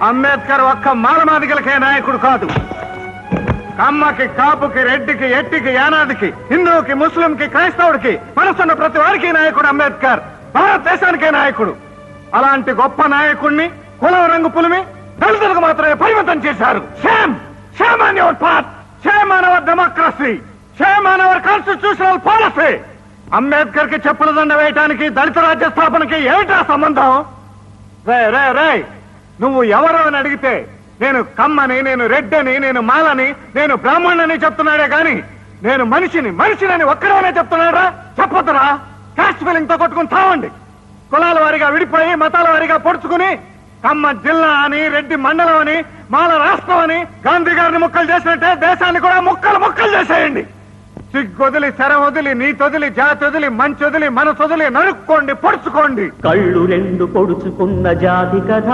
అంబేద్కర్ ఒక్క మాలమాదిగలకే నాయకుడు కాదు. కమ్మకి, కాపుకి, రెడ్డికి, ఎట్టికి, యానాదికి, హిందువుకి, ముస్లింకి, క్రైస్తవుడికి మనసున్న ప్రతి వారికి నాయకుడు అంబేద్కర్. భారతదేశానికే నాయకుడు. అలాంటి గొప్ప నాయకుడిని కులం రంగు పులిమి దళితులకు మాత్రమే పరిమితం చేశారు. Shame, shame on your part, shame on our democracy, shame on hour constitutional policy. Ambedkar కి చెప్పుల దండ వేయటానికి దళిత రాజ్య స్థాపనకి ఏమిటా సంబంధం? రే రే రే, నువ్వు ఎవరు అని అడిగితే నేను కమ్మని, నేను రెడ్డని, నేను మాలని, నేను బ్రాహ్మణని చెప్తున్నాడే గాని నేను మనిషిని ఒక్కడనే చెప్తున్నాడా? చెప్పొద్దురా. క్యాస్ట్ ఫీలింగ్ తో కొట్టుకుని తావండి. కులాల వారిగా విడిపోయి మతాల వారిగా పొడుచుకుని కమ్మ జిల్లా అని, రెడ్డి మండలం అని, మాల రాష్ట్రం అని గాంధీ గారిని ముక్కలు చేసినట్టే దేశాన్ని కూడా ముక్కలు చేసేయండి. సిగ్గొదిలి, శర వదిలి, నీతొదిలి, జాతి వదిలి, మంచొదిలి, మనసొదిలి నరుక్కోండి, పొడుచుకోండి. కళ్ళు రెండు పొడుచుకున్న జాతి కథ.